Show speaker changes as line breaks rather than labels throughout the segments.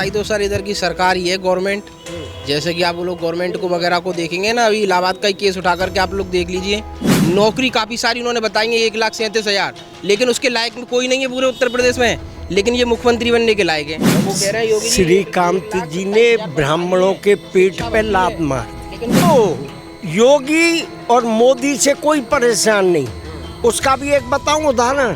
तानाशाही तो सर इधर की सरकार ही है, गवर्नमेंट। जैसे कि आप लोग गवर्नमेंट को वगैरह को देखेंगे ना, अभी इलाहाबाद का ही केस उठा करके आप लोग देख लीजिए। नौकरी काफ़ी सारी उन्होंने बताई है, 1,37,000, लेकिन उसके लायक में कोई नहीं है पूरे उत्तर प्रदेश में। लेकिन ये मुख्यमंत्री बनने के लायक है। वो कह रहे हैं योगी जी,
श्रीकांत जी ने ब्राह्मणों के पेट पे लात मार दी। तो योगी और मोदी से कोई परेशान नहीं। उसका भी एक बताऊं उदाहरण,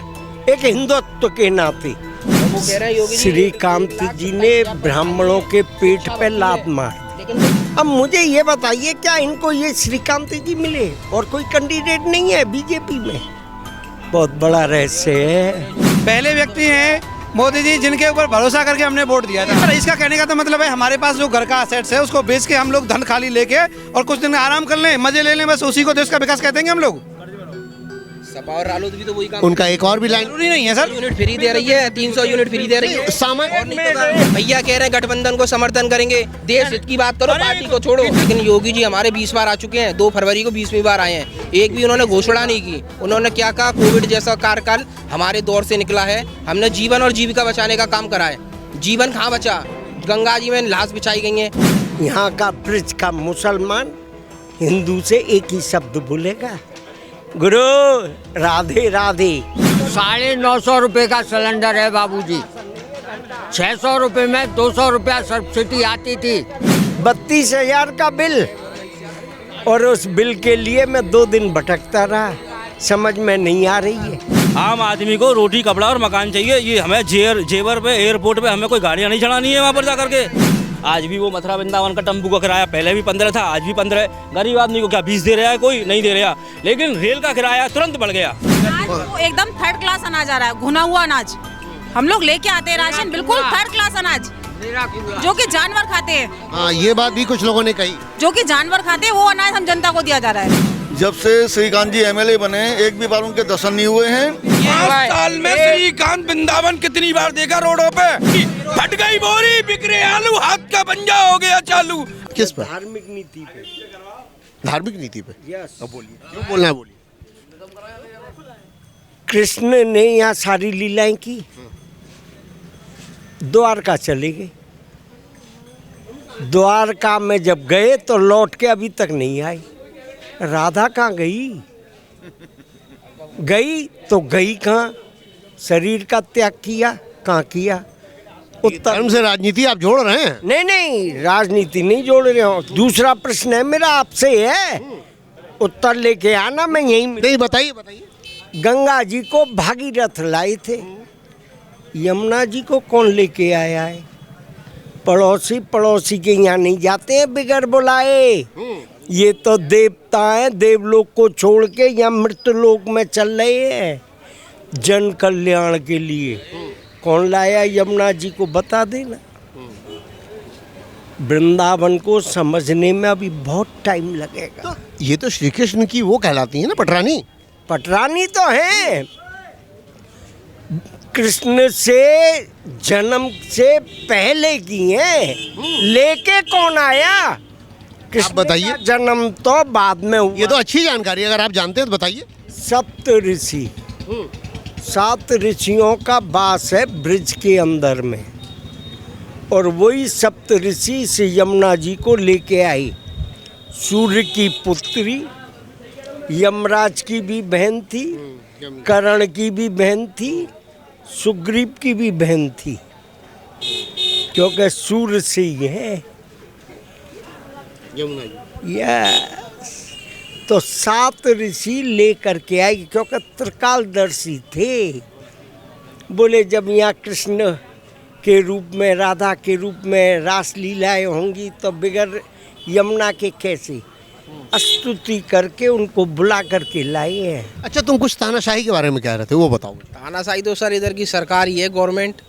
एक हिंदुत्व के नाते।
वो कह रहे हैं योगी जी,
श्रीकांत जी ने ब्राह्मणों के पेट पे लात मार दी। अब मुझे ये बताइए, क्या इनको ये श्रीकांत जी मिले और कोई कैंडिडेट नहीं है बीजेपी में? बहुत बड़ा रहस्य है।
पहले व्यक्ति हैं मोदी जी जिनके ऊपर भरोसा करके हमने वोट दिया था। इसका कहने का तो मतलब है हमारे पास जो घर का असेट्स है उसको बेच के हम लोग धन खाली लेके और कुछ दिन आराम कर लें, मजे ले लें, बस उसी को देश का विकास कहते हैं हम लोग।
सपा और रालोद भी तो वही काम।
उनका एक और भी लाइन
जरूरी नहीं है सर।
यूनिट फ्री दे रही है, 300 यूनिट फ्री दे रही है। भैया कह रहे हैं गठबंधन को समर्थन करेंगे, देश हित की बात करो, पार्टी को छोड़ो। लेकिन योगी जी हमारे 20 बार आ चुके हैं, 2 फरवरी को 20वीं बार आए हैं, एक भी उन्होंने घोषणा नहीं की। उन्होंने क्या कहा, कोविड जैसा कार्यकाल हमारे दौर से निकला है, हमने जीवन और जीविका बचाने का काम करा है। जीवन कहाँ बचा? गंगा जी में लाश बिछाई गई है।
यहाँ का ब्रिज का मुसलमान हिंदू से एक ही शब्द बोलेगा, गुरु राधे राधे।
950 रुपए का सिलेंडर है बाबूजी। 600 रुपए में 200 रुपया सब्सिडी आती थी।
32,000 का बिल, और उस बिल के लिए मैं 2 दिन भटकता रहा। समझ में नहीं आ रही है।
आम आदमी को रोटी कपड़ा और मकान चाहिए। ये हमें जेवर पे एयरपोर्ट पे हमें कोई गाड़ियाँ नहीं चलानी है वहाँ पर जा करके। आज भी वो मथुरा वृंदावन का टेम्पू का किराया पहले भी 15 था, आज भी 15 है। गरीब आदमी को क्या 20 दे रहा है? कोई नहीं दे रहा। लेकिन रेल का किराया तुरंत बढ़ गया।
तो एकदम 3rd क्लास अनाज आ रहा है, भुना हुआ अनाज। हम लोग लेके आते हैं राशन, बिल्कुल 3rd क्लास अनाज, जो कि जानवर खाते हैं।
हाँ, ये बात भी कुछ लोगों ने कही।
जो कि जानवर खाते हैं वो अनाज हम जनता को दिया जा रहा है।
जब से श्रीकांत जी एमएलए बने, एक भी बार उनके दर्शन नहीं हुए हैं।
5 साल में श्रीकांत वृंदावन कितनी बार देखा रोडों पे? फट गई बोरी, बिक रहे आलू, हाथ का पंजा हो गया चालू।
किस पर?
धार्मिक नीति पे।
धार्मिक नीति पे।
यस।
अब बोलिए, जो बोलना है बोलिए।
कृष्ण ने यहाँ सारी लीलाएं की, द्वारका चले गए। द्वारका में जब गए तो लौट के अभी तक नहीं आए। राधा कहाँ गई? गई तो गई कहाँ? शरीर का त्याग किया, कहाँ किया?
धर्म से राजनीति आप जोड़ रहे हैं?
नहीं नहीं, राजनीति नहीं जोड़ रहे हो। दूसरा प्रश्न है मेरा आपसे है, उत्तर लेके आना। मैं यही
नहीं, बताइए बताइए।
गंगा जी को भागीरथ लाए थे, यमुना जी को कौन लेके आया है? पड़ोसी के यहाँ नहीं जाते हैं बिगर बुलाए। ये तो देवता हैं, देवलोक को छोड़ के यहाँ मृतलोक में चल रहे हैं जन कल्याण के लिए। कौन लाया यमुना जी को? बता देना। वृंदावन को समझने में अभी बहुत टाइम लगेगा।
तो ये तो श्री कृष्ण की वो कहलाती है ना, पटरानी।
पटरानी तो है। कृष्ण से जन्म से पहले की है, लेके कौन आया?
आप बताइए।
जन्म तो बाद में हुआ।
ये तो अच्छी जानकारी है, अगर आप जानते हैं तो बताइए।
7 ऋषि, 7 ऋषियों का वास है ब्रिज के अंदर में, और वही 7 ऋषि से यमुना जी को लेके आई। सूर्य की पुत्री, यमराज की भी बहन थी, कर्ण की भी बहन थी, सुग्रीव की भी बहन थी, क्योंकि सूर्य से ही है
यमुना जी।
यस। तो 7 ऋषि लेकर के आई, क्योंकि त्रिकालदर्शी थे। बोले जब यहाँ कृष्ण के रूप में, राधा के रूप में रास लीलाएं होंगी तो बिगर यमुना के कैसे? स्तुति करके उनको बुला करके लाए हैं।
अच्छा, तुम कुछ तानाशाही के बारे में कह रहे थे, वो बताओ।
तानाशाही तो सर इधर की सरकार ही है, गवर्नमेंट।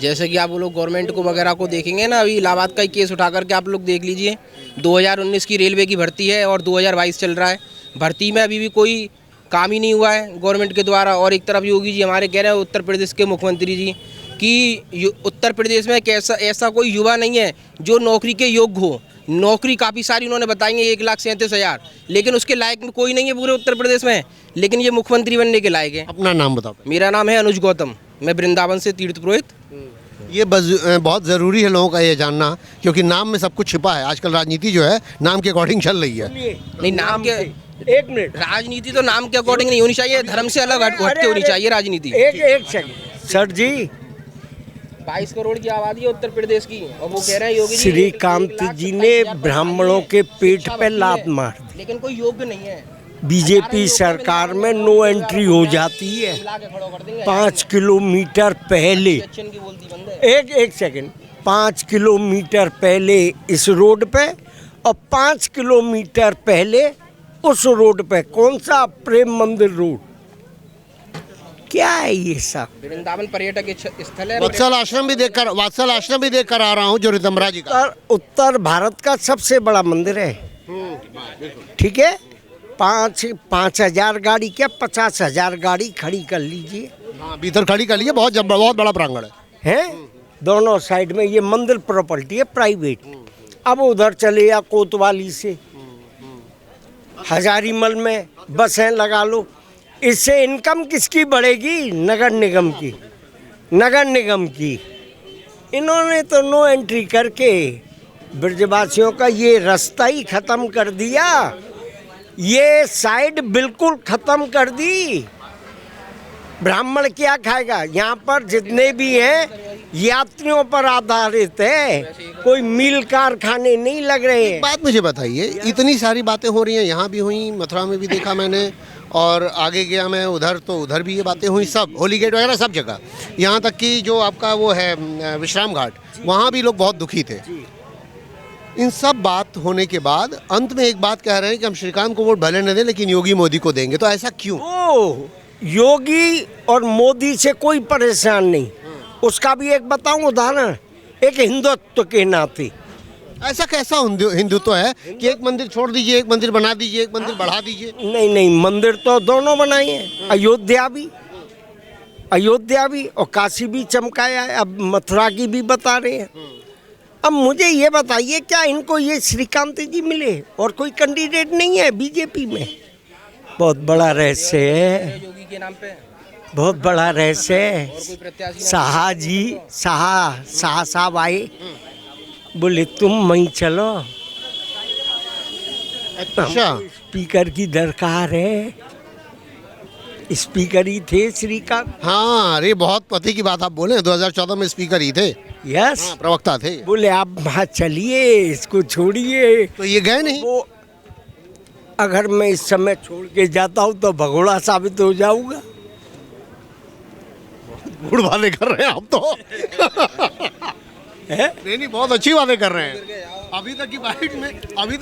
जैसे कि आप लोग गवर्नमेंट को वगैरह को देखेंगे ना, अभी इलाहाबाद का ही केस उठा करके आप लोग देख लीजिए। 2019 की रेलवे की भर्ती है और 2022 चल रहा है। भर्ती में अभी भी कोई काम ही नहीं हुआ है गवर्नमेंट के द्वारा। और एक तरफ योगी जी हमारे कह रहे हैं, उत्तर प्रदेश के मुख्यमंत्री जी, कि उत्तर प्रदेश में ऐसा कोई युवा नहीं है जो नौकरी के योग्य हो। नौकरी काफ़ी सारी उन्होंने बताई है, 1,37,000, लेकिन उसके लायक में कोई नहीं है पूरे उत्तर प्रदेश में। लेकिन ये मुख्यमंत्री बनने के लायक है।
अपना नाम बताओ।
मेरा नाम है अनुज गौतम, मैं वृंदावन से तीर्थ पुरोहित।
ये बहुत ज़रूरी है लोगों का ये जानना, क्योंकि नाम में सब कुछ छिपा है। आजकल राजनीति जो है नाम के अकॉर्डिंग चल रही है।
नहीं, नाम के
एक मिनट,
राजनीति तो नाम के अकॉर्डिंग नहीं होनी चाहिए, धर्म से अलग हटके होनी चाहिए राजनीति।
एक सेकंड सर जी,
22 करोड़ की आबादी है उत्तर प्रदेश की, और वो कह रहे हैं योगी जी
श्रीकांत जी ने ब्राह्मणों के पेट पे लात मार दी।
लेकिन कोई योग्य नहीं है।
बीजेपी सरकार में नो एंट्री हो जाती है। 5 किलोमीटर पहले, एक सेकंड, 5 किलोमीटर पहले इस रोड पे और 5 किलोमीटर पहले उस रोड पे, कौन सा प्रेम मंदिर रोड, क्या है ये सब?
वृंदावन पर्यटक स्थल है।
वत्सल आश्रम भी देखकर आ रहा हूँ जो रितंबरा जी का।
उत्तर भारत का सबसे बड़ा मंदिर है। ठीक है, 5,000 गाड़ी क्या 50,000 गाड़ी खड़ी कर लीजिए।
हाँ, भीतर खड़ी कर लीजिए, बहुत बड़ा प्रांगण है।
दोनों साइड में ये मंदिर प्रॉपर्टी है प्राइवेट। अब उधर चले या कोतवाली से हजारीमल में बसें लगा लो, इससे इनकम किसकी बढ़ेगी? नगर निगम की। इन्होंने तो नो एंट्री करके ब्रजवासियों का ये रास्ता ही खत्म कर दिया, ये साइड बिल्कुल खत्म कर दी। ब्राह्मण क्या खाएगा? यहाँ पर जितने भी हैं यात्रियों पर आधारित है, कोई मिल कारखाने नहीं लग रहे हैं।
बात मुझे बताइए, इतनी सारी बातें हो रही हैं, यहाँ भी हुई, मथुरा में भी देखा मैंने, और आगे गया मैं उधर तो उधर भी ये बातें हुई, सब होली गेट वगैरह सब जगह, यहाँ तक कि जो आपका वो है विश्राम घाट, वहाँ भी लोग बहुत दुखी थे। इन सब बात होने के बाद अंत में एक बात कह रहे हैं कि हम श्रीकांत को वोट भले न दें लेकिन योगी मोदी को देंगे, तो ऐसा क्यों?
योगी और मोदी से कोई परेशान नहीं। उसका भी एक बताऊं उदाहरण, एक हिंदुत्व के नाते।
ऐसा कैसा हिंदुत्व है कि एक मंदिर छोड़ दीजिए, एक मंदिर बना दीजिए, एक मंदिर बढ़ा दीजिए?
नहीं, मंदिर तो दोनों बनाए हैं, अयोध्या भी और काशी भी चमकाया है, अब मथुरा की भी बता रहे हैं। अब मुझे ये बताइए, क्या इनको ये श्रीकांत जी मिले और कोई कैंडिडेट नहीं है बीजेपी में? बहुत बड़ा रहस्य है,
योगी के नाम पे
बहुत बड़ा रहस्य है। शाह साहब आए, बोले तुम वहीं चलो,
अच्छा,
स्पीकर की दरकार है। स्पीकर ही थे श्रीकांत।
हाँ, अरे बहुत पते की बात आप बोले, 2014 में स्पीकर ही थे।
यस,
हाँ, प्रवक्ता थे।
बोले आप वहाँ चलिए, इसको छोड़िए।
तो ये गए नहीं?
वो अगर मैं इस समय छोड़ के जाता हूँ तो भगोड़ा साबित हो जाऊंगा।
गुड़ बातें कर रहे हैं आप तो। नहीं, बहुत अच्छी बातें कर रहे हैं। अभी तक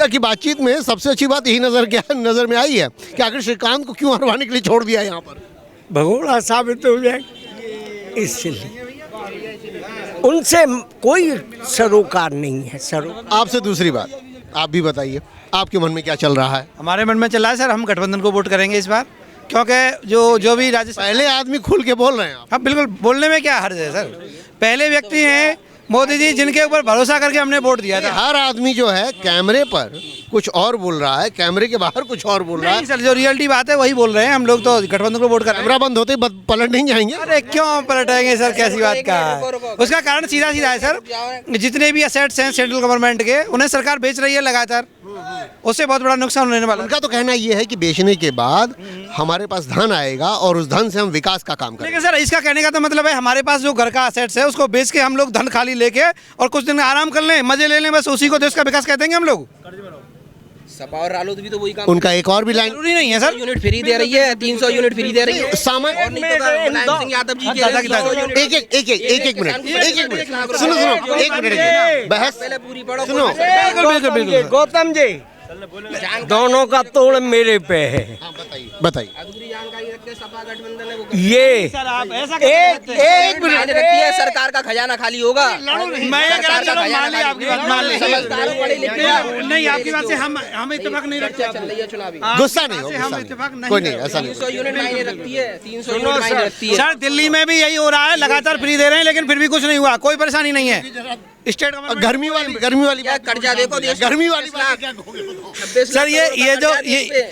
की बातचीत में सबसे अच्छी बात यही नजर में आई है कि आखिर श्रीकांत को क्यों हरवाने के लिए छोड़ दिया यहाँ पर?
भगोड़ा साबित हो जाए, इसलिए उनसे कोई सरोकार नहीं है।
आपसे दूसरी बात, आप भी बताइए, आपके मन में क्या चल रहा है?
हमारे मन में चल रहा है सर, हम गठबंधन को वोट करेंगे इस बार, क्योंकि जो भी राज्य
पहले आदमी खुल के बोल रहे हैं आप।
हाँ बिल्कुल, बोलने में क्या हर्ज है सर। पहले व्यक्ति हैं मोदी जी जिनके ऊपर भरोसा करके हमने वोट दिया था।
हर आदमी जो है कैमरे पर कुछ और बोल रहा है, कैमरे के बाहर कुछ और बोल रहा है।
सर, जो रियलिटी बात है वही बोल रहे हैं। हम लोग तो गठबंधन को वोट कर रहे हैं।
कैमरा बंद होते ही पलट नहीं जाएंगे?
अरे क्यों पलटाएंगे सर, कैसी बात का है? उसका कारण सीधा है सर, जितने भी असेट्स हैं सेंट्रल गवर्नमेंट के, उन्हें सरकार बेच रही है लगातार, उससे बहुत बड़ा नुकसान होने वाला।
उनका तो कहना ये है कि बेचने के बाद हमारे पास धन आएगा और उस धन से हम विकास का काम करेंगे।
लेकिन सर, इसका कहने का तो मतलब है हमारे पास जो घर का असेट्स है उसको बेच के हम लोग धन खाली लेके और कुछ दिन आराम कर लें, मजे ले लें, बस उसी को देश का विकास कहते हैं हम लोग।
सपा और रालोद भी तो वही काम।
उनका एक और भी लाइन
जरूरी नहीं है सर,
यूनिट फ्री दे रही है, 300 यूनिट फ्री दे रही है।
सामान्य
मुलायम सिंह यादव जी के
एक मिनट सुनो एक मिनट बहस
पहले पूरी पढ़ो।
सुनो।
गौतम जी, दोनों का तोड़ मेरे पे है।
बताइए।
अधूरी जानकारी रखते हैं, सपा गठबंधन है वो
ये एक
मिनट रखती है, सरकार का खजाना खाली होगा।
मैं ये कह रहा हूं, चलो मान ली आपकी बात, मान ली। नहीं, आपकी बात से हम इत्तेफाक नहीं रखते।
चल रही है चुनावी,
गुस्सा नहीं हो,
हम इत्तेफाक नहीं,
कोई नहीं, ऐसा नहीं।
300 यूनिट मायने रखती है, 300 यूनिट मायने रखती है।
सर, दिल्ली में भी यही हो रहा है, लगातार फ्री दे रहे हैं लेकिन फिर भी कुछ नहीं हुआ, कोई परेशानी नहीं है। स्टेट गवर्नमेंट
गर्मी वाली
क्या कर्जा देखो देश
गर्मी वाली
26 लाख।
बात क्या कहोगे बताओ?
26
सर
लाख
ये जो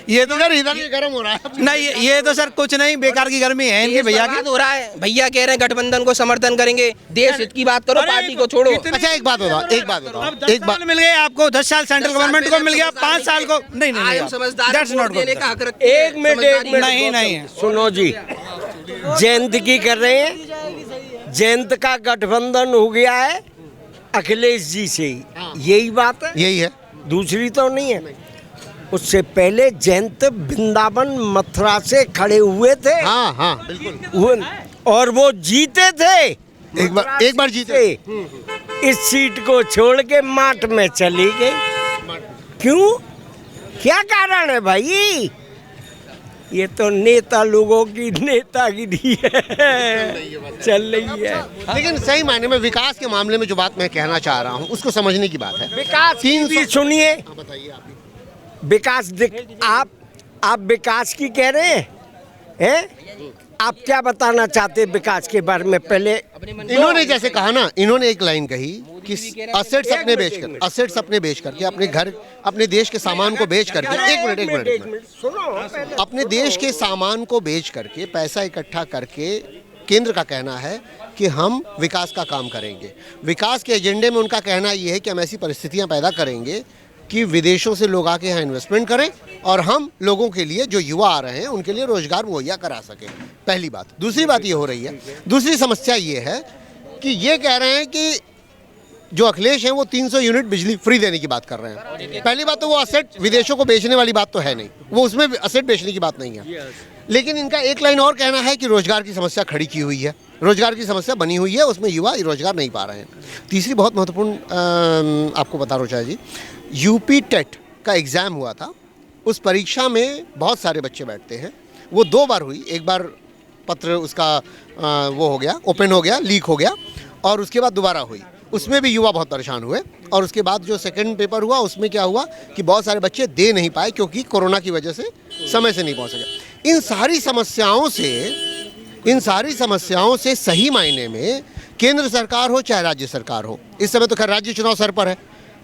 ये तो
इधर ये गर्म हो रहा है।
नहीं ये तो सर कुछ नहीं, बेकार की गर्मी है इनके
देश
भैया
बर्बाद
की।
हो रहा है। भैया कह रहे हैं गठबंधन को समर्थन करेंगे, देश हित की बात करो, पार्टी को छोड़ो।
अच्छा एक बात बताओ,
अब 10 साल मिल गए आपको, 10 साल सेंट्रल गवर्नमेंट को मिल गया, 5 साल को नहीं
आई
नहीं
एम समझदार,
दैट्स
वोट
नॉट
देने का हक रखते हैं,
एक मिनट
नहीं नहीं
सुनो जी, जयंत की कर रहे हैं, जयंत का गठबंधन हो गया है अखिलेश जी से ही, यही बात है,
यही है।
दूसरी तो नहीं है। उससे पहले जयंत वृंदावन मथुरा से खड़े हुए थे।
हाँ हाँ बिल्कुल।
और वो जीते थे,
एक बार जीते।
इस सीट को छोड़ के माठ में चली गई। क्यों, क्या कारण है भाई? ये तो नेता लोगों की नेतागिरी है, चल रही है।
लेकिन सही मायने में विकास के मामले में जो बात मैं कहना चाह रहा हूँ उसको समझने की बात है।
विकास की सुनिए, विकास आप विकास की कह रहे हैं? आप क्या बताना चाहते हैं विकास के बारे में? पहले
इन्होंने जैसे कहा ना, इन्होंने एक लाइन कही कि असेट्स अपने बेच करके अपने घर, अपने देश के सामान को बेच करके, एक मिनट
सुनो,
अपने देश के सामान को बेच करके पैसा इकट्ठा करके केंद्र का कहना है कि हम विकास का काम करेंगे। विकास के एजेंडे में उनका कहना ये है कि हम ऐसी परिस्थितियां पैदा करेंगे कि विदेशों से लोग आके यहाँ इन्वेस्टमेंट करें और हम लोगों के लिए, जो युवा आ रहे हैं उनके लिए रोजगार मुहैया करा सकें। पहली बात। दूसरी बात ये हो रही है, दूसरी समस्या ये है कि ये कह रहे हैं कि जो अखिलेश हैं वो 300 यूनिट बिजली फ्री देने की बात कर रहे हैं। पहली बात तो वो असेट विदेशों को बेचने वाली बात तो है नहीं, वो उसमें असेट बेचने की बात नहीं है। लेकिन इनका एक लाइन और कहना है कि रोजगार की समस्या खड़ी की हुई है, रोजगार की समस्या बनी हुई है, उसमें युवा रोजगार नहीं पा रहे हैं। तीसरी बहुत महत्वपूर्ण आपको बता रहा हूँ जी, यूपी टेट का एग्ज़ाम हुआ था, उस परीक्षा में बहुत सारे बच्चे बैठते हैं, वो 2 बार हुई। एक बार पत्र उसका वो हो गया, ओपन हो गया, लीक हो गया, और उसके बाद दोबारा हुई, उसमें भी युवा बहुत परेशान हुए। और उसके बाद जो सेकंड पेपर हुआ उसमें क्या हुआ कि बहुत सारे बच्चे दे नहीं पाए क्योंकि कोरोना की वजह से समय से नहीं पहुंच सके। इन सारी समस्याओं से सही मायने में केंद्र सरकार हो चाहे राज्य सरकार हो, इस समय तो खैर राज्य चुनाव सर पर है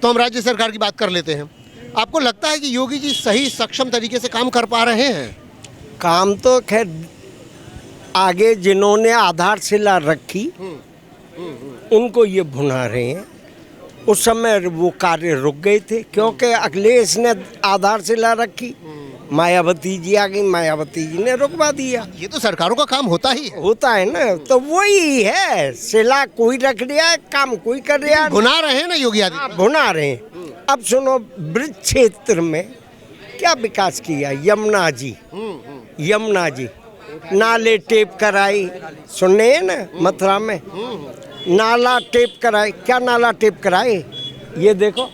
तो हम राज्य सरकार की बात कर लेते हैं। आपको लगता है कि योगी जी सही सक्षम तरीके से काम कर पा रहे हैं?
काम तो खैर आगे जिन्होंने आधारशिला रखी उनको ये भुना रहे हैं। उस समय वो कार्य रुक गए थे क्योंकि अखिलेश ने आधारशिला रखी, मायावती जी आ गई, मायावती जी ने रुकवा दिया।
ये तो सरकारों का काम होता ही
है ना, तो वही है, शिला कोई रख दिया है, काम कोई कर रहा है,
भुना रहे हैं ना योगी आदित्यनाथ,
भुना रहे हैं। अब सुनो, ब्रिज क्षेत्र में क्या विकास किया? यमुना जी नाले टेप कराई, सुनने हैं ना, मथुरा में नाला टेप कराए। क्या नाला टेप कराए? ये देखो,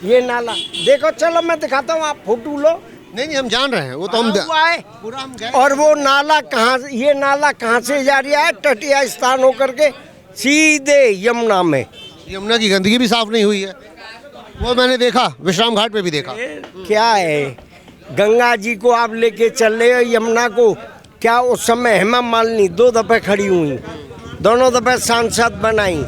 ये नाला देखो, चलो मैं दिखाता हूँ, आप फोटो लो।
नहीं हम जान रहे हैं, वो तो हम
पूरा हम गए। और वो नाला कहाँ, ये नाला कहाँ से जा रहा है? टटिया स्थान होकर के सीधे यमुना में।
यमुना की गंदगी भी साफ नहीं हुई है, वो मैंने देखा, विश्राम घाट पे भी देखा।
क्या है, गंगा जी को आप लेके चल रहे हो, यमुना को क्या उस समय हेमा मालिनी 2 दफे खड़ी हुई, दोनों दफे सांसद बनाई।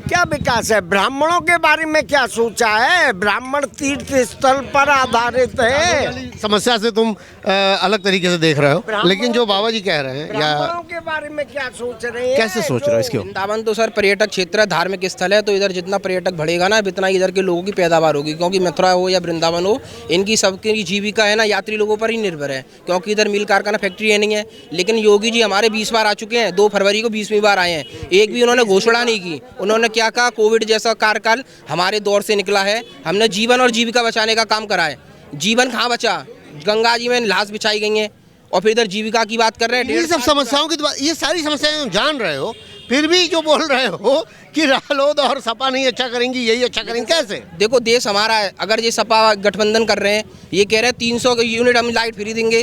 क्या विकास है? ब्राह्मणों के बारे में क्या सोचा है? ब्राह्मण तीर्थ स्थल पर आधारित है।
समस्या से तुम अलग तरीके से देख रहे हो, लेकिन जो बाबा जी कह रहे हैं या
ब्राह्मणों के बारे में क्या सोच रहे हैं?
कैसे सोच रहे हो इसके?
वृंदावन तो सर पर्यटक क्षेत्र है, धार्मिक स्थल है, तो इधर जितना पर्यटक बढ़ेगा ना उतना इधर के लोगों की पैदावार होगी, क्योंकि मथुरा हो या वृंदावन हो, इनकी सबकी जीविका है ना यात्री लोगों पर ही निर्भर है, क्योंकि इधर मिल कारखाना फैक्ट्री है नहीं है। लेकिन योगी जी हमारे 20 बार आ चुके हैं, 2 फरवरी को 20वीं बार आए हैं, एक भी उन्होंने घोषणा नहीं की। उन्होंने क्या कहा? कोविड जैसा कार्यकाल हमारे दौर से निकला है, हमने जीवन और जीविका बचाने का काम करा है। जीवन कहाँ बचा? गंगा जी में लाश बिछाई गई है और फिर इधर जीविका की बात कर रहे हैं।
ये सब समस्याओं की बात, ये सारी समस्याएं जान रहे हो, फिर भी जो बोल रहे हो कि रालोद और सपा नहीं अच्छा करेंगी, यही अच्छा करेंगे, कैसे?
देखो देश हमारा है, अगर ये सपा गठबंधन कर रहे हैं, ये कह रहे हैं 300 यूनिट हम लाइट फ्री देंगे,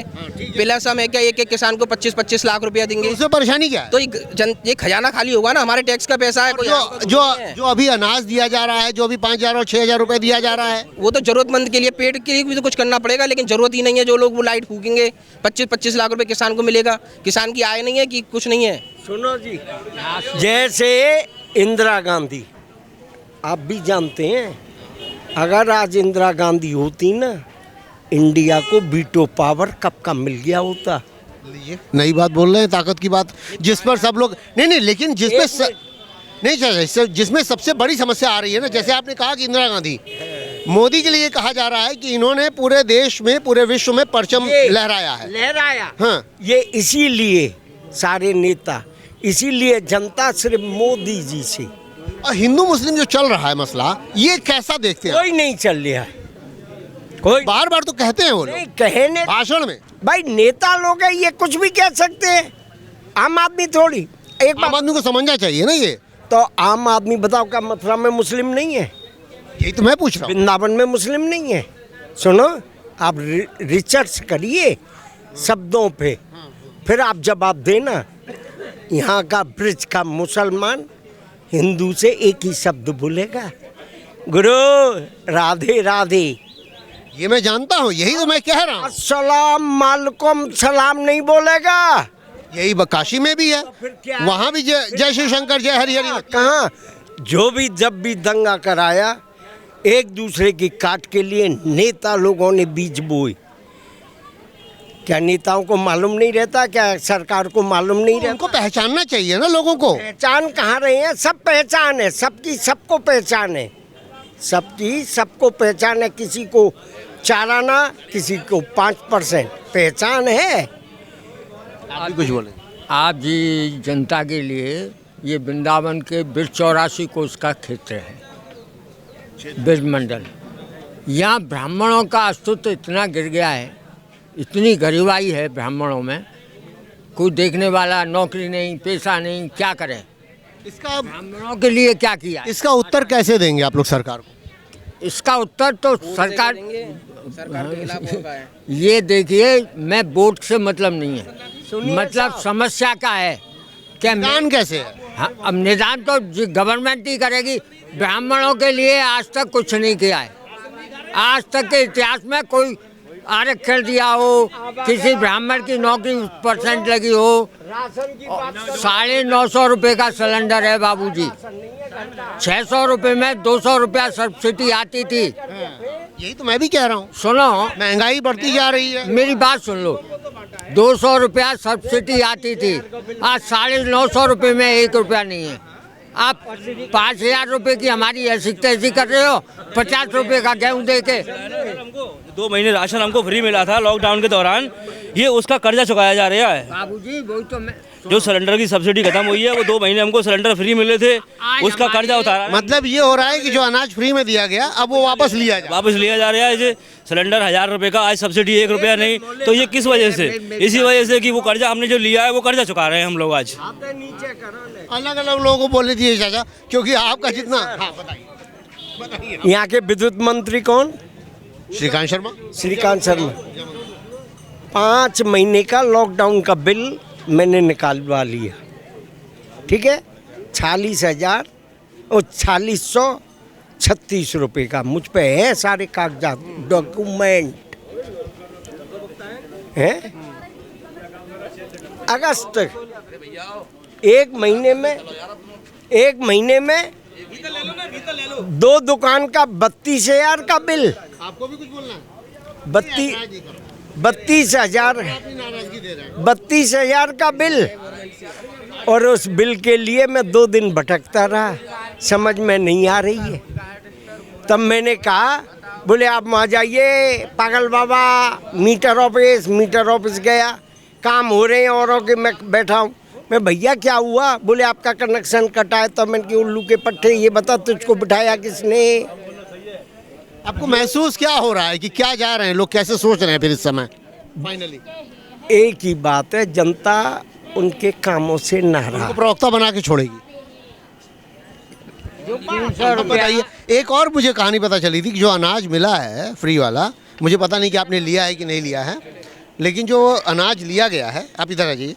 प्लस हम क्या एक किसान को 25-25 लाख रुपया देंगे,
उसमें परेशानी क्या है?
तो ये खजाना खाली होगा ना, हमारे टैक्स का पैसा है।
जो अभी अनाज दिया जा रहा है, जो अभी 5,000 और 6,000 रुपए दिया जा रहा है,
वो तो जरूरतमंद के लिए, पेट के लिए भी तो कुछ करना पड़ेगा, लेकिन जरूरत ही नहीं है। जो लोग वो लाइट फूकेंगे, 25-25 लाख रुपए किसान को मिलेगा, किसान की आय नहीं है कि कुछ नहीं है।
सुनो जी, जैसे इंदिरा गांधी आप भी जानते हैं, अगर आज इंदिरा गांधी होती ना, इंडिया को वीटो पावर कब का मिल गया होता।
नई बात बोल रहे हैं, ताकत की बात, जिस पर सब लोग नहीं, लेकिन जिसमें सबसे बड़ी समस्या आ रही है ना, जैसे आपने कहा कि इंदिरा गांधी, मोदी के लिए कहा जा रहा है कि इन्होंने पूरे देश में, पूरे विश्व में परचम लहराया है। हाँ,
ये इसीलिए सारे नेता, इसीलिए जनता सिर्फ मोदी जी से।
और हिंदू मुस्लिम जो चल रहा है मसला, ये कैसा देखते हैं?
कोई नहीं चल रहा है, कोई
बार बार तो कहते हैं वो लोग
नहीं, कहने
भाषण में।
भाई नेता लोग हैं, ये कुछ भी कह सकते हैं, आम आदमी थोड़ी। एक
आम आदमी को समझना चाहिए ना ये।
तो आम आदमी बताओ, क्या मथुरा में मुस्लिम नहीं है?
यही तो मैं पूछ रहा हूँ।
वृंदावन में मुस्लिम नहीं है? सुनो, आप रिसर्च करिए शब्दों पे, फिर आप जवाब देना। यहाँ का ब्रिज का मुसलमान हिंदू से एक ही शब्द बोलेगा, गुरु राधे राधे।
ये मैं जानता हूँ, यही तो मैं कह रहा हूँ।
अस्सलाम वालेकुम सलाम नहीं बोलेगा।
यही काशी में भी है, वहाँ भी जय शिव शंकर जय हरि हरि।
कहाँ जो भी जब भी दंगा कराया, एक दूसरे की काट के लिए नेता लोगों ने बीज बोए। क्या नेताओं को मालूम नहीं रहता? क्या सरकार को मालूम नहीं रहता?
उनको पहचानना चाहिए ना लोगों को।
पहचान कहाँ रहे हैं? सब पहचान है, सबकी सबको पहचान है, सबकी सबको पहचान है। किसी को 4 आना, किसी को 5% पहचान है।
आप भी कुछ बोले।
आप जी, जनता के लिए ये वृंदावन के ब्रिज 84 कोस का क्षेत्र है, ब्रिज मंडल। यहाँ ब्राह्मणों का अस्तित्व इतना गिर गया है, इतनी गरीबाई है ब्राह्मणों में, कोई देखने वाला, नौकरी नहीं, पैसा नहीं, क्या करे?
इसका
ब्राह्मणों के लिए क्या किया?
इसका उत्तर कैसे देंगे आप लोग सरकार को?
इसका उत्तर तो सरकार
के खिलाफ होगा है।
ये देखिए, मैं वोट से मतलब नहीं है, मतलब समस्या का है। क्या
निदान कैसे है?
हाँ, अब निदान तो गवर्नमेंट ही करेगी। ब्राह्मणों के लिए आज तक कुछ नहीं किया है। आज तक के इतिहास में कोई आरक्षण दिया हो, किसी ब्राह्मण की नौकरी % लगी हो। 950 रुपये का सिलेंडर है बाबूजी, 600 रुपये में 200 रुपया सब्सिडी आती थी।
यही तो मैं भी कह रहा हूँ,
सुनो,
महंगाई बढ़ती जा रही है।
मेरी बात सुन लो, 200 रुपया सब्सिडी आती थी, आज 950 रुपये में 1 रुपया नहीं है। आप 5000 रुपये की हमारी ऐसी तैसी कर रहे हो, 50 रुपये का गेहूँ दे के।
2 महीने राशन हमको फ्री मिला था लॉकडाउन के दौरान, ये उसका कर्जा चुकाया जा रहा है।
बाबूजी वही तो मैं,
जो सिलेंडर की सब्सिडी खत्म हुई है, वो 2 महीने हमको सिलेंडर फ्री मिले थे, उसका कर्जा उतारा।
मतलब ये हो रहा है कि जो अनाज फ्री में दिया गया, अब वो वापस लिया
जा रहा है। ये सिलेंडर 1000 रुपये का, आज सब्सिडी 1 रुपया नहीं। तो ये किस वजह से? इसी वजह से कि वो कर्जा हमने जो लिया है, वो कर्जा चुका रहे हैं हम लोग आज।
अलग अलग लोगों को बोलने दीजिए चाचा, क्योंकि आपका जितना। हाँ, बताइए।
यहाँ के विद्युत मंत्री कौन?
श्रीकांत शर्मा।
श्रीकांत शर्मा। 5 महीने का लॉकडाउन का बिल मैंने निकालवा लिया, ठीक है? 46,000 और 4636 रुपये का मुझ पे है, सारे कागजात, डॉक्यूमेंट है। अगस्त 1 महीने में 2 दुकान का 32,000 का बिल।
आपको भी कुछ बोलना है?
32,000 का बिल, और उस बिल के लिए मैं 2 दिन भटकता रहा, समझ में नहीं आ रही है। तब मैंने कहा, बोले आप वहाँ जाइए पागल बाबा, मीटर ऑफिस गया, काम हो रहे हैं औरों के, मैं बैठा हूँ। मैं भैया क्या हुआ? बोले आपका कनेक्शन कटा है। तो मैंने कि उल्लू के पट्टे, ये बता तुझको बिठाया किसने?
आपको महसूस क्या हो रहा है कि क्या जा रहे हैं लोग, कैसे सोच रहे हैं फिर इस समय? फाइनली
एक ही बात है, जनता उनके कामों से नाराज।
प्रवक्ता बना के छोड़ेगी। बताइए, एक और मुझे कहानी पता चली थी कि जो अनाज मिला है फ्री वाला, मुझे पता नहीं कि आपने लिया है कि नहीं लिया है, लेकिन जो अनाज लिया गया है, आप इधर आ जाइए,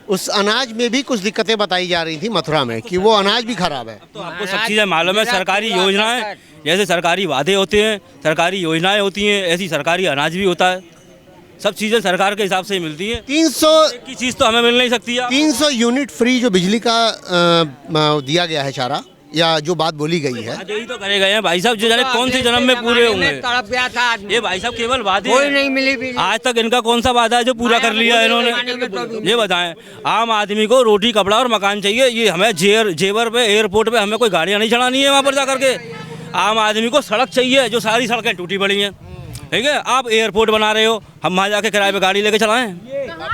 उस अनाज में भी कुछ दिक्कतें बताई जा रही थी मथुरा में, कि वो अनाज भी खराब है।
तो आपको सब चीज़ें मालूम है। सरकारी योजनाएं, जैसे सरकारी वादे होते हैं, सरकारी योजनाएं होती हैं, ऐसी सरकारी अनाज भी होता है। सब चीज़ें सरकार के हिसाब से ही मिलती हैं।
300
की चीज़ तो हमें मिल नहीं सकती है।
300 यूनिट फ्री जो बिजली का दिया गया है चारा, या जो बात बोली गई है।
यही तो करे गए हैं भाई साहब, जो जाने कौन से जन्म में पूरे होंगे।
तड़प गया था आदमी।
ये भाई साहब केवल वादे
कोई
हैं।
नहीं मिली बिजली।
आज तक इनका कौन सा वादा है जो पूरा कर लिया है इन्होंने, ये बताएं। आम आदमी को रोटी कपड़ा और मकान चाहिए, ये हमें जेवर पे एयरपोर्ट पे हमें कोई गाड़ियाँ नहीं चढ़ानी है वहाँ पर जा करके। आम आदमी को सड़क चाहिए, जो सारी सड़कें टूटी पड़ी हैं, ठीक है। आप एयरपोर्ट बना रहे हो, हम वहाँ जाके किराए पे गाड़ी लेके चलाएं,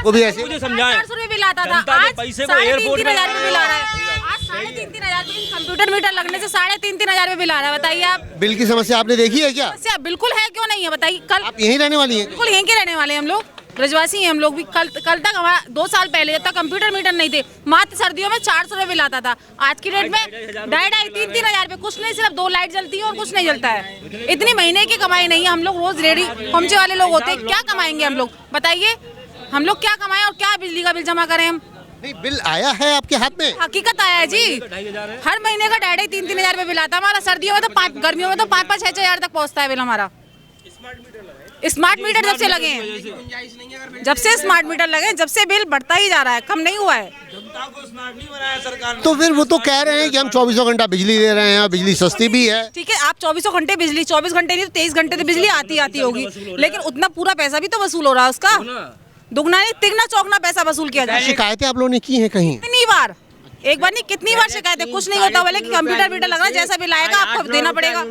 वो भी ऐसे
मुझे समझाएं।
400 रुपये बिल आता था,
जनता के
आज
पैसे को
3,500
एयरपोर्ट में
हजार रुपये बिल आ रहा है। आज 3,500 कंप्यूटर मीटर लगने से 3,500 हजार रुपये बिल आ रहा है। बताइए आप,
बिल की समस्या आपने देखी है क्या?
समस्या बिल्कुल है, क्यों नहीं है बताइए। कल
आप यहीं रहने वाली हैं?
बिल्कुल यहीं के रहने वाले हैं हम लोग, ब्रजवासी हैं हम लोग भी। कल तक हमारा 2 साल पहले जब तक कंप्यूटर मीटर नहीं थे, मात्र सर्दियों में 400 रुपये बिल आता था। आज की डेट में 2,500-3,000 हजार रुपये, कुछ नहीं, सिर्फ 2 लाइट जलती है और कुछ नहीं जलता है। इतनी महीने की कमाई नहीं है। हम लोग रोज रेडी पहुंचे वाले लोग होते हैं, क्या कमाएंगे हम लोग बताइए। हम लोग क्या कमाएं और क्या बिजली का बिल जमा करें हम।
नहीं, बिल आया है आपके हाथ में?
हकीकत आया है जी, हर महीने का 2,500-3,000 हजार रुपये बिल आता है हमारा। सर्दियों में तो 5, गर्मियों में तो 5-6 हजार तक पहुंचता है बिल हमारा। स्मार्ट मीटर जब से लगे हैं, जब से स्मार्ट मीटर लगे, जब से बिल बढ़ता ही जा रहा है, कम नहीं हुआ है।
तो फिर वो तो कह रहे हैं कि हम 24 घंटा बिजली दे रहे हैं, बिजली सस्ती भी है।
ठीक है, आप 24 घंटे बिजली, 24 घंटे नहीं तो 23 घंटे तो बिजली आती होगी, लेकिन उतना पूरा पैसा भी तो वसूल हो रहा है उसका। दुगना नहीं तिगना चौगना पैसा वसूल किया जाए।
शिकायतें आप लोगों ने की हैं कहीं?
कितनी बार, एक बार नहीं कितनी बार शिकायतें, कुछ नहीं होता। बोले कि कंप्यूटर मीटर लग रहा है, जैसा बिल आएगा आपको देना पड़ेगा।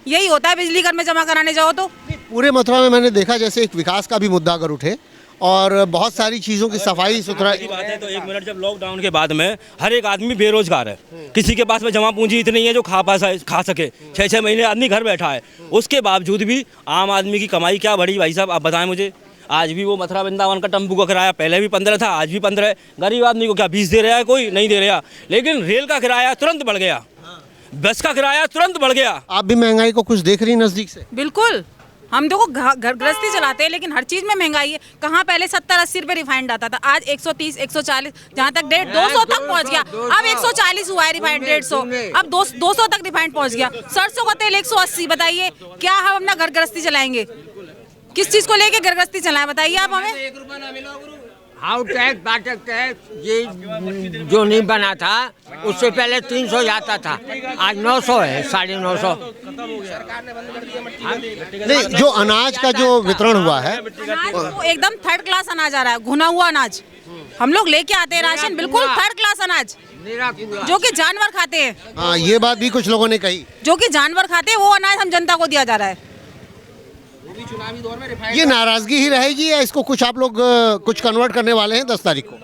यही होता है बिजली घर में जमा कराने जाओ तो।
पूरे मथुरा में मैंने देखा जैसे एक विकास का भी मुद्दा अगर उठे और बहुत सारी चीज़ों की सफाई सुथराई
बात है। तो एक मिनट, जब लॉकडाउन के बाद में हर एक आदमी बेरोजगार है, किसी के पास में जमा पूंजी इतनी है जो खा सके। 6-6 महीने आदमी घर बैठा है, उसके बावजूद भी आम आदमी की कमाई क्या बढ़ी भाई साहब, आप बताएं मुझे। आज भी वो मथुरा वृंदावन का टेम्पू का किराया पहले भी 15 था, आज भी 15 है। गरीब आदमी को क्या 20 दे रहा है, कोई नहीं दे रहा। लेकिन रेल का किराया तुरंत बढ़ गया, बस का किराया तुरंत बढ़ गया।
आप भी महंगाई को कुछ देख रही नजदीक से?
बिल्कुल, हम देखो घर गृहस्थी चलाते हैं, लेकिन हर चीज में महंगाई है। कहाँ पहले 70-80 रुपए रिफाइंड आता था, आज 130-140, जहाँ तक 200 तक पहुँच गया। अब 140 हुआ है रिफाइंड, 150, अब 200 तक रिफाइंड पहुँच गया। सरसों का तेल 180। बताइए क्या हम अपना घर गृहस्थी चलाएंगे, किस चीज को लेके घर गृहस्थी चलाएं बताइए आप हमें।
हाउ टैक्स बाटक टैक्स ये जो नहीं बना था, उससे पहले 300 जाता था, आज 900 है, 950।
नहीं, जो अनाज का जो वितरण हुआ है,
अनाज तो एकदम 3rd क्लास अनाज आ रहा है, घुना हुआ अनाज। हम लोग लेके आते हैं राशन, बिल्कुल 3rd क्लास अनाज, जो कि जानवर खाते हैं।
हाँ, ये बात भी कुछ लोगों ने कही।
जो कि जानवर खाते हैं वो अनाज हम जनता को दिया जा रहा है।
ये नाराजगी ही रहेगी या इसको कुछ आप लोग कुछ कन्वर्ट करने वाले हैं 10 तारीख को?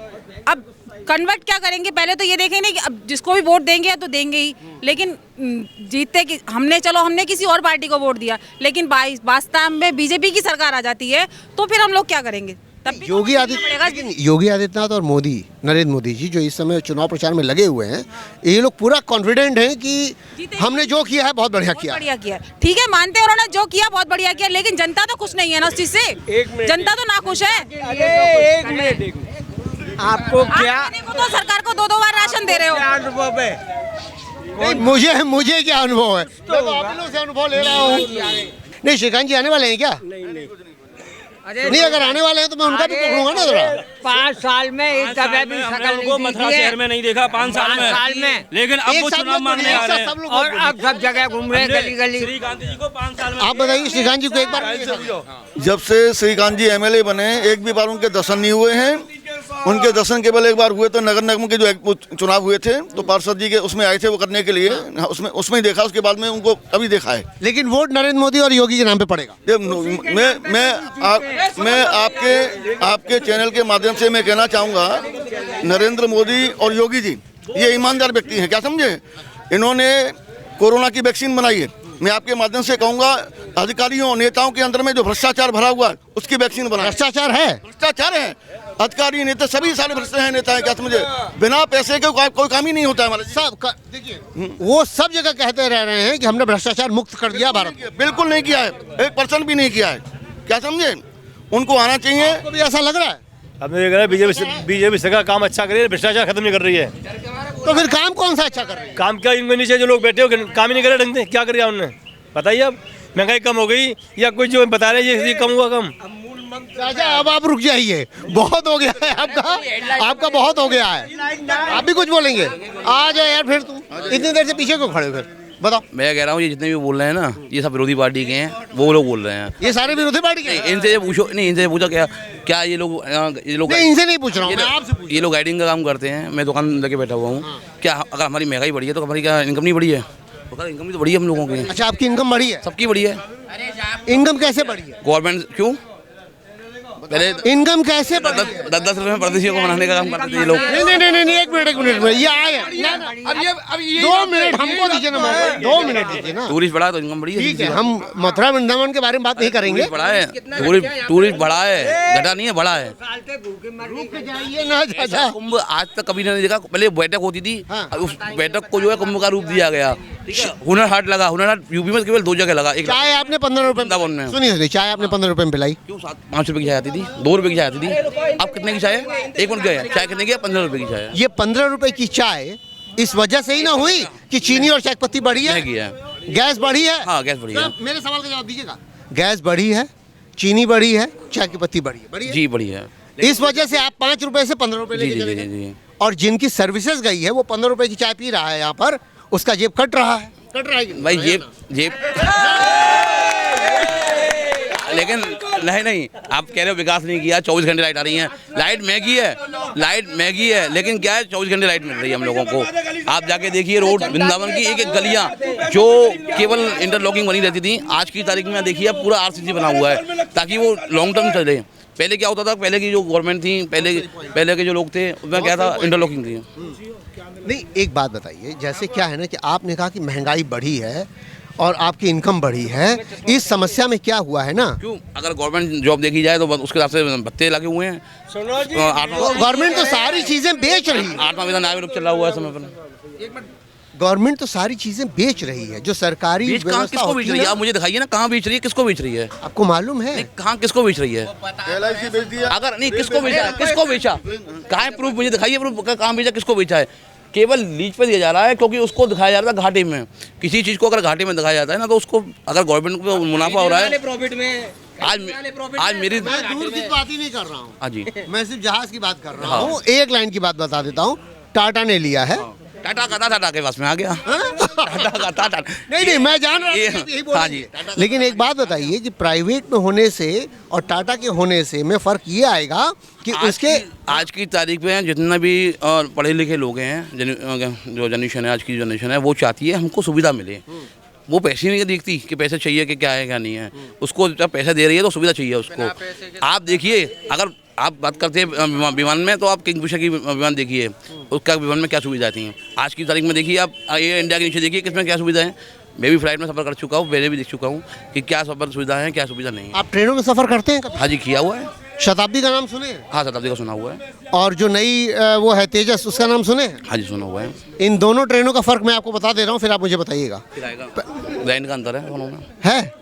अब कन्वर्ट क्या करेंगे, पहले तो ये देखेंगे कि अब जिसको भी वोट देंगे तो देंगे ही, लेकिन जीतते कि हमने किसी और पार्टी को वोट दिया, लेकिन वास्तव में बीजेपी की सरकार आ जाती है तो फिर हम लोग क्या करेंगे। तब भी
योगी आदित्यनाथ और मोदी, नरेंद्र मोदी जी जो इस समय चुनाव प्रचार में लगे हुए हैं, ये लोग पूरा कॉन्फिडेंट हैं कि हमने जो किया है बहुत बढ़िया किया।
ठीक है, मानते हैं उन्होंने जो किया बहुत बढ़िया किया, लेकिन जनता तो खुश नहीं है ना उस चीज से। जनता तो ना खुश है।
आपको क्या
को तो सरकार को 2-2 बार राशन दे रहे हो।
अनुभव है?
मुझे क्या अनुभव है? मैं तो आप लोगों से अनुभव ले रहा हूँ। नहीं, श्रीकांत जी आने वाले हैं क्या? नहीं, अगर आने वाले हैं तो मैं उनका भी पकड़ूंगा ना जरा।
5 साल में एक दफा भी शकल
को मथुरा शहर में नहीं देखा 5 साल में, लेकिन अब वो चुनाव मांगने आ रहे हैं
और अब सब जगह घूम रहे हैं गली।
श्रीकांत जी को 5 साल में।
आप बताइए श्रीकांत जी को एक बार।
जब से श्रीकांत जी एमएलए बने, एक भी बार उनके दर्शन नहीं हुए हैं। उनके दर्शन केवल एक बार हुए तो नगर निगम के जो चुनाव हुए थे, तो पार्षद जी के उसमें आए थे वो करने के लिए, उसमें ही देखा। उसके बाद में उनको अभी देखा है।
लेकिन वोट नरेंद्र मोदी और योगी के नाम पे पड़ेगा।
मैं आपके चैनल के माध्यम से मैं कहना चाहूँगा, नरेंद्र मोदी और योगी जी ये ईमानदार व्यक्ति हैं, क्या समझे। इन्होंने कोरोना की वैक्सीन बनाई है। मैं आपके माध्यम से कहूँगा, अधिकारियों नेताओं के अंदर में जो भ्रष्टाचार भरा हुआ है उसकी वैक्सीन बनाई।
भ्रष्टाचार है,
भ्रष्टाचार है। अधिकारी नेता सभी सारे भ्रष्ट हैं, नेता हैं, क्या समझे। बिना पैसे के कोई काम ही नहीं होता है हमारे।
सब देखिए, वो सब जगह कहते रह रहे हैं कि हमने भ्रष्टाचार मुक्त कर दिया भारत।
बिल्कुल नहीं किया है, 1% भी नहीं किया है, क्या समझे। उनको आना चाहिए।
आपको भी ऐसा लग रहा है?
अब देख रहे हैं बीजेपी सरकार काम अच्छा कर रही है, भ्रष्टाचार खत्म नहीं कर रही है।
तो फिर काम कौन सा अच्छा कर रही है?
काम क्या, इनके नीचे जो लोग बैठे हो काम ही नहीं कर रहे ढंग से, क्या कर दिया उन्होंने बताइए। अब महंगाई कम हो गई या कुछ जो बता रहे हैं ये कम हुआ? कम
चाचा अब आप रुक जाइए, बहुत हो गया है आपका बहुत हो गया है। आप भी कुछ बोलेंगे? आ जाओ यार, फिर तुम इतनी देर से पीछे क्यों खड़े हो? फिर बताओ।
मैं कह रहा हूँ ये जितने भी बोल रहे हैं ना, ये सब विरोधी पार्टी के हैं, वो लोग बोल रहे हैं।
ये सारे विरोधी पार्टी के हैं?
इनसे पूछो, नहीं इनसे पूछो क्या ये लोग
नहीं, इनसे नहीं पूछ रहा हूँ, मैं आपसे पूछ।
ये लोग गाइडिंग का काम करते हैं, मैं दुकान लेके बैठा हुआ हूँ। क्या अगर हमारी महंगाई बढ़ी है तो हमारी क्या इनकम नहीं बढ़ी है? इनकम भी तो बढ़ी है हम लोगों की।
अच्छा, आपकी इनकम बढ़ी है?
सबकी बढ़ी है।
इनकम कैसे बढ़ी है?
गवर्नमेंट क्यों पहले
इनकम कैसे बढ़ी है?
10-10 रुपए में परदेशियों को मनाने का काम करते थे ये लोग।
नहीं, एक मिनट में ये आए। अब ये 2 मिनट हमको दीजिए ना, 2 मिनट दीजिए ना।
टूरिस्ट बढ़ा तो इनकम बढ़ी है।
ठीक है, हम मथुरा वृंदावन के बारे में बात नहीं करेंगे।
बढ़ा है, टूरिस्ट बढ़ा है, घटा नहीं है, बढ़ा है।
रुक जाइए ना चाचा।
कुंभ आज तक कभी नहीं देखा। पहले बैठक होती थी, उस बैठक को जो है कुंभ का रूप दिया गया। हुनर हाट लगा, हुनर हाट यूपी में केवल 2 जगह लगा। एक
चाय आपने 15 रुपए
में,
सुनिए, चाय आपने 15 रुपए में पिलाई।
क्यों 5 रुपए की चाय आती थी, 2 रुपए की चाय आती थी। अब कितने की चाय है? 1 मिनट गया चाय कितने की? 15 रुपए की चाय है।
ये 15 रुपए की चाय इस वजह से ही ना हुई कि चीनी और चाय पत्ती बढ़ी है, गैस बढ़ी है।
हाँ, गैस बढ़ी है।
मेरे सवाल का जवाब दीजिएगा। गैस बढ़ी है, चीनी बढ़ी है, चाय की पत्ती बढ़ी है।
जी बढ़ी है।
इस वजह से आप 5 रुपए से 15 रुपए लेके चले गए। और जिनकी सर्विसेज गई है वो 15 रुपए की चाय पी रहा है यहाँ पर, उसका जेब कट रहा है।
भाई जेब लेकिन नहीं आप कह रहे हो विकास नहीं किया। 24 घंटे लाइट आ रही है, लाइट महंगी है, लेकिन क्या है 24 घंटे लाइट मिल रही है हम लोगों को। आप जाके देखिए रोड वृंदावन की एक गलियां जो केवल इंटरलॉकिंग बनी रहती थी, आज की तारीख में देखिए अब पूरा आरसीसी बना हुआ है ताकि वो लॉन्ग टर्म चले। पहले क्या होता था, पहले की जो गवर्नमेंट थी, पहले के जो लोग थे, उसमें क्या था, इंटरलॉकिंग थी।
नहीं, एक बात बताइए, जैसे क्या है ना कि आपने कहा कि महंगाई बढ़ी है और आपकी इनकम बढ़ी है, इस समस्या में क्या हुआ है ना? क्यों?
अगर गवर्नमेंट जॉब देखी जाए तो उसके हिसाब से भत्ते लगे हुए हैं।
गवर्नमेंट तो सारी चीजें बेच रही है।
8वां वेतन आयोग चल रहा हुआ है समय पर।
गवर्नमेंट तो सारी चीजें बेच रही है, जो सरकारी व्यवस्था
किसको बेच रही है? आप मुझे दिखाइए ना, कहाँ बेच रही है, किसको बेच रही है?
आपको मालूम है?
कहाँ किसको बेच रही है? अगर नहीं, किसको बेचा? कहाँ है प्रूफ? मुझे दिखाइए प्रूफ, कहाँ बेचा, किसको बेचा है? केवल लीज पे दिया जा रहा है क्योंकि उसको दिखाया जा रहा था घाटे में। किसी चीज़ को अगर घाटे में दिखाया जाता है ना, तो उसको अगर गवर्नमेंट को मुनाफा हो रहा है।
प्रॉफिट में
आज मेरी
मैं दूर की बात ही नहीं कर रहा हूँ।
हाँ जी,
मैं सिर्फ जहाज की बात कर रहा हूँ। एक लाइन की बात बता देता हूँ, टाटा ने लिया है।
टाटा का था, टाटा के पास में आ गया। टाटा का था, टाटा
नहीं, मैं जान रहा हूँ। हाँ जी, लेकिन एक बात बताइए कि प्राइवेट में होने से और टाटा के होने से में फर्क ये आएगा कि उसके
आज की तारीख में जितना भी पढ़े लिखे लोग हैं, जो जनरेशन है, आज की जनरेशन है, वो चाहती है हमको सुविधा मिले। वो पैसे नहीं देखती कि पैसे चाहिए कि क्या है क्या नहीं है। उसको जब पैसा दे रही है तो सुविधा चाहिए उसको। आप देखिए, अगर आप बात करते हैं विमान में, तो आप किंगफिशर की विमान देखिए, उसका विमान में क्या सुविधा आती हैं। आज की तारीख में देखिए आप एयर इंडिया के नीचे देखिए किसमें क्या सुविधा है। मैं भी फ्लाइट में सफ़र कर चुका हूँ, पहले भी देख चुका हूँ कि क्या सफ़र सुविधा है, क्या सुविधा नहीं है।
आप ट्रेनों में सफ़र करते हैं?
हाँ जी, किया हुआ है।
शताब्दी का नाम सुने हैं?
हाँ, शताब्दी का सुना हुआ है।
और जो नई वो है तेजस, उसका नाम सुने हैं?
हाँ जी, सुना हुआ है।
इन दोनों ट्रेनों का फ़र्क मैं आपको बता दे रहा हूँ, फिर आप मुझे बताइएगा।
लाइन का अंतर है दोनों में।
है,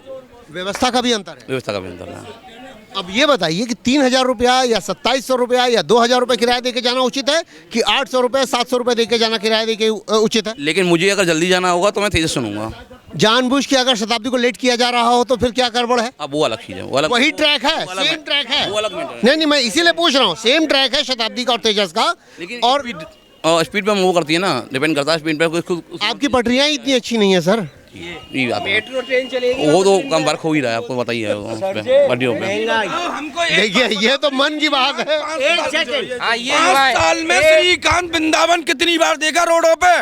व्यवस्था का भी अंतर है।
व्यवस्था का भी अंतर है।
अब ये बताइए कि 3000 रुपया या 2700 रुपया या 2000 रुपये किराया देके जाना उचित है कि 800 रुपये 700 रुपये देके जाना किराया देके उचित है?
लेकिन मुझे अगर जल्दी जाना होगा तो मैं तेजस सुनूंगा।
जानबूझ के अगर शताब्दी को लेट किया जा रहा हो तो फिर क्या गड़बड़ है?
अब वो अलग चीज़ है, वो अलग,
वही ट्रैक है, सेम ट्रैक है।
वो अलग मैटर।
नहीं, मैं इसीलिए पूछ रहा हूँ, सेम ट्रैक है शताब्दी का और तेजस का।
लेकिन
और
स्पीड पे मूव करती है ना, डिपेंड करता है स्पीड पे। आपकी
पटरियाँ इतनी अच्छी नहीं है सर।
मेट्रो ट्रेन चलेगी
वो तो कम वर्क हो ही रहा है, आपको बताइए पटरियों पे।
देखिए, ये तो मन की बात है।
5 साल में श्रीकांत वृंदावन कितनी बार देखा रोडों पे,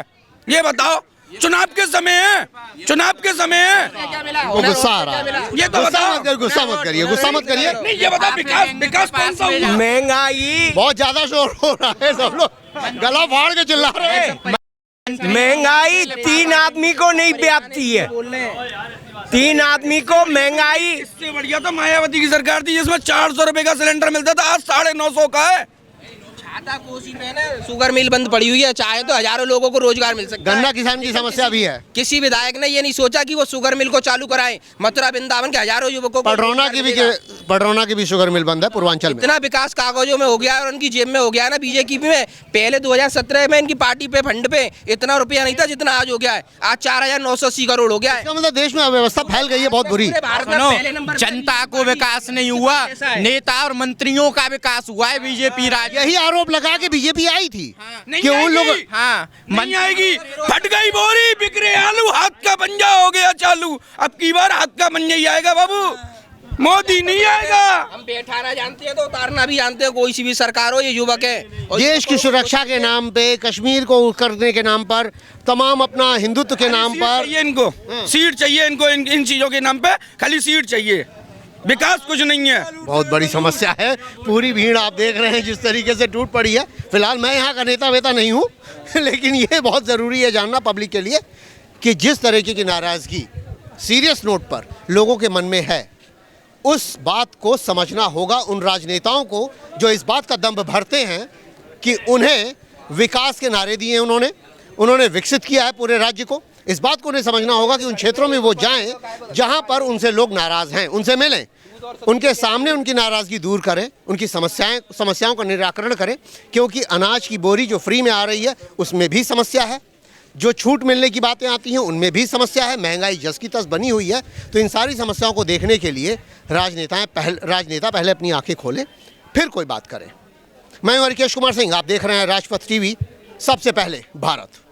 ये बताओ? चुनाव के समय है,
वो गुस्सा आ रहा है।
ये तो बताओ।
गुस्सा मत करिए।
नहीं, ये बताओ विकास कौन सा हुआ?
महंगाई
बहुत ज्यादा शोर हो रहा है, सब लोग गला फाड़ के चिल्ला रहे हैं।
महंगाई 3 आदमी को नहीं व्यापती है। 3 आदमी को महंगाई।
इससे बढ़िया तो मायावती की सरकार थी जिसमें 400 रुपए का सिलेंडर मिलता था, आज 950 का है।
माता कोसी में ना शुगर मिल बंद पड़ी हुई है, चाहे तो हजारों लोगों को रोजगार मिल सकता है।
गन्ना किसान की समस्या भी है।
किसी विधायक ने ये नहीं सोचा कि वो शुगर मिल को चालू कराएं। मथुरा वृंदावन के हजारों युवकों को
पडरौना की भी शुगर मिल बंद है पूर्वांचल में।
इतना विकास कागजों में हो गया और उनकी जेब में हो गया ना बीजेपी में। पहले 2017 में इनकी पार्टी पे फंड पे इतना रुपया नहीं था जितना आज हो गया है। आज 4,980 करोड़ हो गया है।
इसका मतलब देश में अव्यवस्था फैल गई है बहुत बुरी।
भारत में पहले नंबर
जनता को विकास नहीं हुआ, नेता और मंत्रियों का विकास हुआ है बीजेपी राज।
यही आरोप लगा के बीजेपी आई थी कि उन लोग
नहीं आएगी, फट गई बोरी, बिखरे आलू, हाथ का पंजा हो गया चालू। अब की बार हाथ का पंजा ही आएगा बाबू, मोदी नहीं आएगा।
हम बैठाना जानते हैं तो उतारना भी जानते हैं, कोई सी भी सरकार हो, ये युवक है।
देश की सुरक्षा के नाम पे, कश्मीर को करने के नाम पर, तमाम अपना हिंदुत्व के नाम पर
चाहिए इनको सीट चाहिए, इनको इन चीजों के नाम पे खाली सीट चाहिए, विकास कुछ नहीं है।
बहुत बड़ी समस्या है। पूरी भीड़ आप देख रहे हैं जिस तरीके से टूट पड़ी है। फिलहाल मैं यहाँ का नेता वेता नहीं हूँ लेकिन ये बहुत ज़रूरी है जानना पब्लिक के लिए कि जिस तरीके की नाराज़गी सीरियस नोट पर लोगों के मन में है, उस बात को समझना होगा उन राजनेताओं को जो इस बात का दंभ भरते हैं कि उन्हें विकास के नारे दिए उन्होंने विकसित किया है पूरे राज्य को। इस बात को उन्हें समझना होगा कि उन क्षेत्रों में वो जाएं जहां पर उनसे लोग नाराज़ हैं, उनसे मिलें, उनके सामने उनकी नाराज़गी दूर करें, उनकी समस्याओं का निराकरण करें। क्योंकि अनाज की बोरी जो फ्री में आ रही है उसमें भी समस्या है, जो छूट मिलने की बातें आती हैं उनमें भी समस्या है, महंगाई जस की तस बनी हुई है। तो इन सारी समस्याओं को देखने के लिए राजनेता पहले अपनी आंखें खोलें, फिर कोई बात करें। मैं हूं हरिकेश कुमार सिंह, आप देख रहे हैं राजपथ टीवी, सबसे पहले भारत।